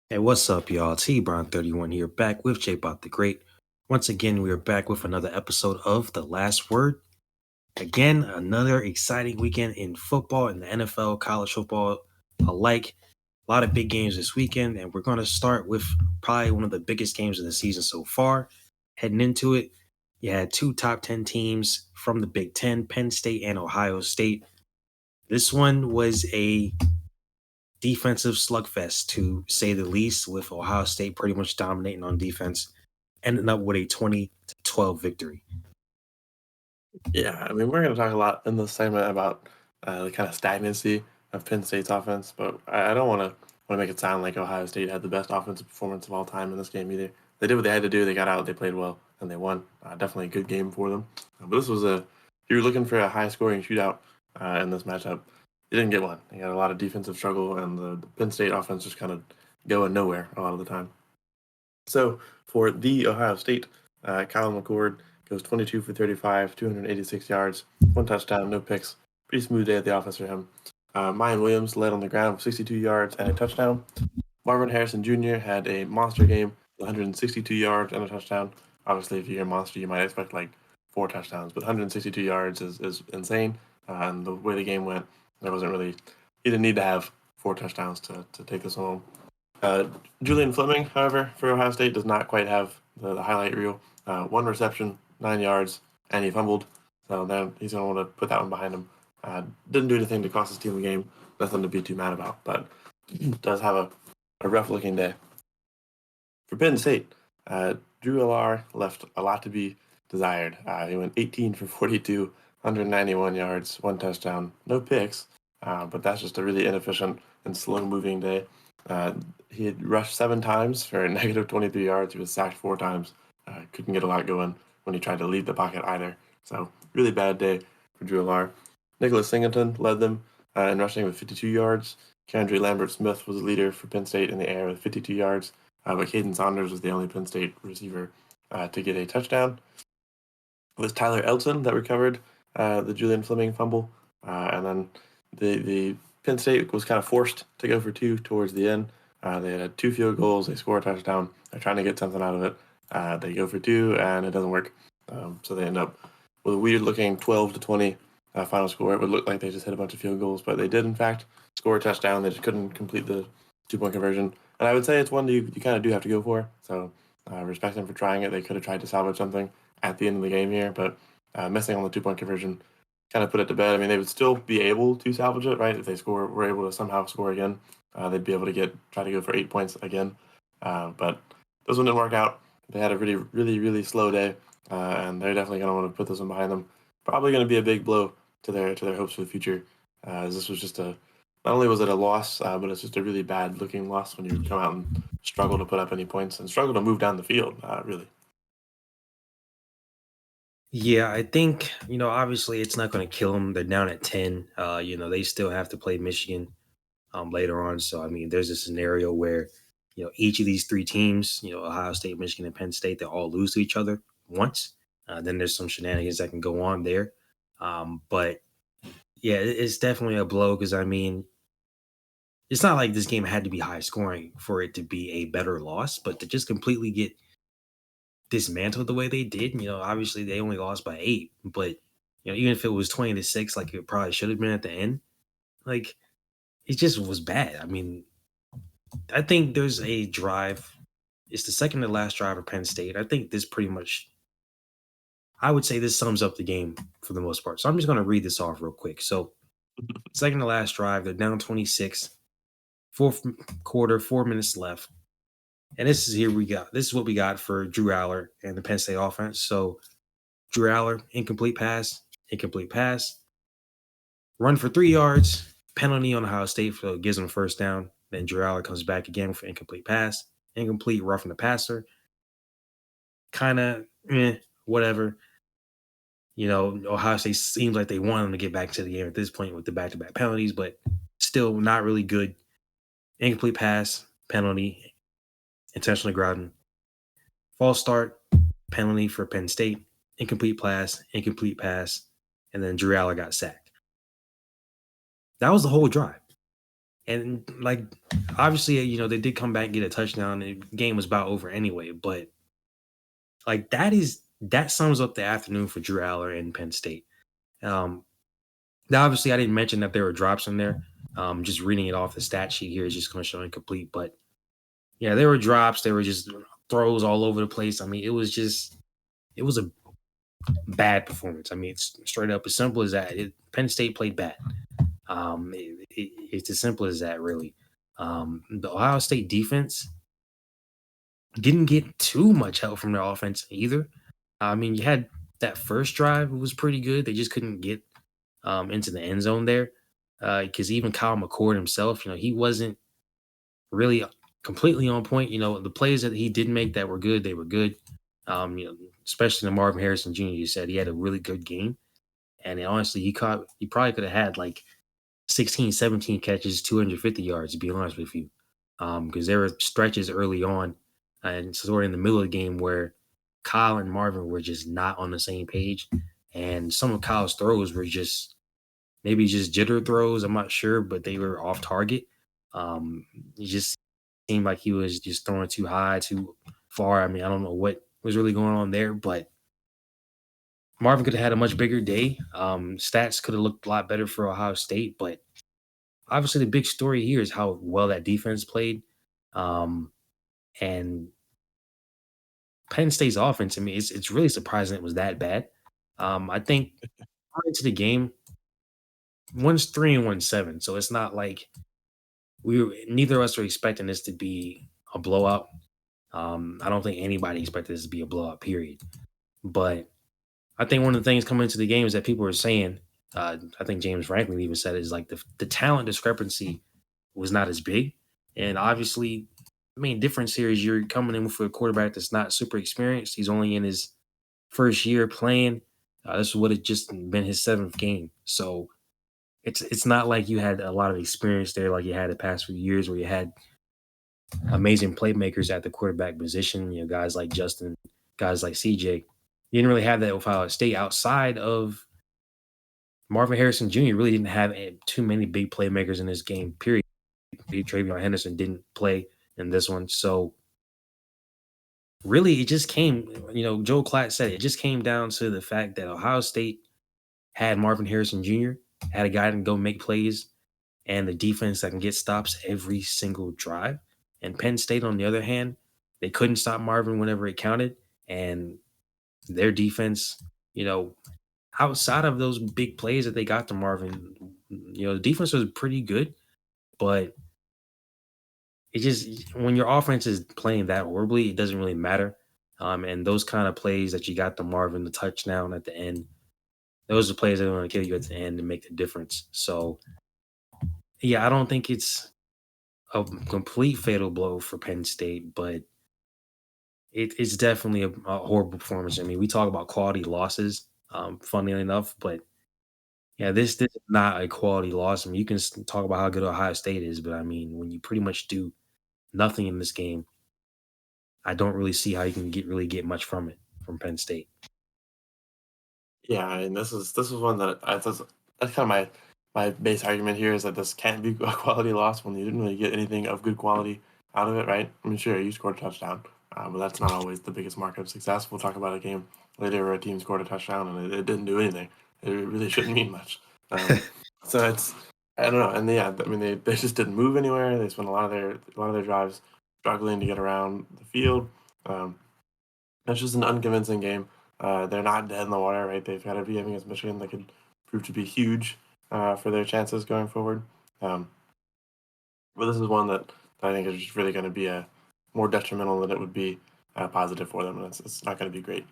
Hey, what's up, y'all? TBrown31 here, back with JaboctheGreat. Once again, we are back with another episode of The Last Word. Again, another exciting weekend in football, in the NFL, college football alike. A lot of big games this weekend, and we're going to start with probably one of the biggest games of the season so far. Heading into it, you had two top 10 teams from the Big Ten, Penn State and Ohio State. This one was a defensive slugfest, to say the least, with Ohio State pretty much dominating on defense, ending up with a 20-12 victory. Yeah, I mean, we're going to talk a lot in this segment about the kind of stagnancy of Penn State's offense, but I don't want to make it sound like Ohio State had the best offensive performance of all time in this game either. They did what they had to do. They got out, they played well, and they won. Definitely a good game for them. But this was if you were looking for a high-scoring shootout in this matchup, you didn't get one. You got a lot of defensive struggle, and the Penn State offense just kind of going nowhere a lot of the time. So for the Ohio State, Kyle McCord goes 22 for 35, 286 yards, one touchdown, no picks. Pretty smooth day at the office for him. Mayan Williams led on the ground with 62 yards and a touchdown. Marvin Harrison Jr. had a monster game, 162 yards and a touchdown. Obviously, if you hear monster, you might expect like 4 touchdowns, but 162 yards is insane. And the way the game went, there wasn't really, he didn't need to have 4 touchdowns to take this home. Julian Fleming, however, for Ohio State does not quite have the highlight reel. 1 reception, 9 yards, and he fumbled. So then he's going to want to put that one behind him. Didn't do anything to cost his team the game. Nothing to be too mad about, but does have a rough-looking day. For Penn State, Drew Allar left a lot to be desired. He went 18 for 42, 191 yards, 1 touchdown, no picks, but that's just a really inefficient and slow-moving day. He had rushed 7 times for a negative 23 yards. He was sacked 4 times. Couldn't get a lot going when he tried to leave the pocket either. So really bad day for Drew Allar. Nicholas Singleton led them in rushing with 52 yards. Kendry Lambert-Smith was the leader for Penn State in the air with 52 yards. But Caden Saunders was the only Penn State receiver to get a touchdown. It was Tyler Elton that recovered the Julian Fleming fumble. And then the Penn State was kind of forced to go for 2 towards the end. They had 2 field goals. They score a touchdown. They're trying to get something out of it. They go for 2, and it doesn't work. So they end up with a weird-looking 12-20 final score. It would look like they just hit a bunch of field goals, but they did, in fact, score a touchdown. They just couldn't complete the 2-point conversion. And I would say it's one that you kind of do have to go for. So respect them for trying it. They could have tried to salvage something at the end of the game here, but missing on the 2-point conversion kind of put it to bed. I mean, they would still be able to salvage it, right? If they were able to somehow score again, they'd be able to try to go for 8 points again. But this one didn't work out. They had a really, really, really slow day, and they're definitely going to want to put this one behind them. Probably going to be a big blow to their hopes for the future. As this was just not only was it a loss, but it's just a really bad looking loss when you come out and struggle to put up any points and struggle to move down the field, really. Yeah, I think, obviously it's not going to kill them. They're down at 10. They still have to play Michigan later on. So, I mean, there's a scenario where, each of these 3 teams, Ohio State, Michigan, and Penn State, they all lose to each other once. Then there's some shenanigans that can go on there. But yeah, it's definitely a blow because, I mean, it's not like this game had to be high scoring for it to be a better loss, but to just completely get dismantled the way they did, obviously they only lost by 8, but even if it was 20-6, like it probably should have been at the end, like it just was bad. I mean, I think there's a drive. It's the second to last drive of Penn State. I think this pretty much, I would say this sums up the game for the most part. So I'm just going to read this off real quick. So second to last drive, they're down 26, fourth quarter, 4 minutes left. And this is what we got for Drew Aller and the Penn State offense. So Drew Aller, incomplete pass, run for 3 yards, penalty on Ohio State, so it gives them a first down. Then Drew Aller comes back again for incomplete pass, incomplete, roughing the passer. Kind of, whatever. Ohio State seems like they want them to get back to the game at this point with the back-to-back penalties, but still not really good. Incomplete pass, penalty, intentionally grounding. False start, penalty for Penn State, incomplete pass, and then Drew Aller got sacked. That was the whole drive. And like obviously, they did come back and get a touchdown. The game was about over anyway, but like that sums up the afternoon for Drew Aller and Penn State. Um, Now, obviously, I didn't mention that there were drops in there. Just reading it off the stat sheet here is just going to show incomplete. But yeah, there were drops. There were just throws all over the place. I mean, it was a bad performance. I mean, it's straight up as simple as that. Penn State played bad. It's as simple as that, really. The Ohio State defense didn't get too much help from their offense either. I mean, you had that first drive, it was pretty good. They just couldn't get into the end zone there. Because even Kyle McCord himself, he wasn't really completely on point. The plays that he did make that were good, they were good. Especially the Marvin Harrison Jr. You said he had a really good game. And honestly, he probably could have had like 16, 17 catches, 250 yards, to be honest with you. Because there were stretches early on and sort of in the middle of the game where Kyle and Marvin were just not on the same page. And some of Kyle's throws were just maybe just jitter throws. I'm not sure, but they were off target. It just seemed like he was just throwing too high, too far. I mean, I don't know what was really going on there, but Marvin could have had a much bigger day. Stats could have looked a lot better for Ohio State, but obviously the big story here is how well that defense played. And Penn State's offense, I mean, it's really surprising it was that bad. I think going into the game, one's 3 and one's 7. So it's not like neither of us were expecting this to be a blowout. I don't think anybody expected this to be a blowout, period. But I think one of the things coming into the game is that people were saying, I think James Franklin even said it, is like the talent discrepancy was not as big. And obviously, the main difference here is you're coming in with a quarterback that's not super experienced. He's only in his first year playing. This would have just been his 7th game. So it's not like you had a lot of experience there like you had the past few years where you had amazing playmakers at the quarterback position, guys like Justin, guys like CJ. You didn't really have that with Ohio State outside of Marvin Harrison Jr. Really didn't have too many big playmakers in this game, period. Travion Henderson didn't play in this one. So really it just came, Joe Klatt said it just came down to the fact that Ohio State had Marvin Harrison Jr., had a guy that can go make plays, and the defense that can get stops every single drive. And Penn State, on the other hand, they couldn't stop Marvin whenever it counted. And their defense, outside of those big plays that they got to Marvin, the defense was pretty good. But it just, when your offense is playing that horribly, it doesn't really matter. And those kind of plays that you got to Marvin, the touchdown at the end, those are plays that are going to kill you at the end and make the difference. So, yeah, I don't think it's a complete fatal blow for Penn State, but it's definitely a horrible performance. I mean, we talk about quality losses, funnily enough, but yeah, this is not a quality loss. I mean, you can talk about how good Ohio State is, but I mean, when you pretty much do nothing in this game, I don't really see how you can really get much from it from Penn State. Yeah, I mean, this is one that that's kind of my base argument here is that this can't be a quality loss when you didn't really get anything of good quality out of it, right? I mean, sure, you scored a touchdown, but that's not always the biggest mark of success. We'll talk about a game later where a team scored a touchdown and it didn't do anything. It really shouldn't mean much. So it's I don't know, and yeah, I mean they just didn't move anywhere. They spent a lot of their drives struggling to get around the field. Um, it's just an unconvincing game. They're not dead in the water, right? They've got a VM against Michigan that could prove to be huge for their chances going forward. Um, but this is one that I think is just really going to be more detrimental than it would be positive for them, and it's not going to be great.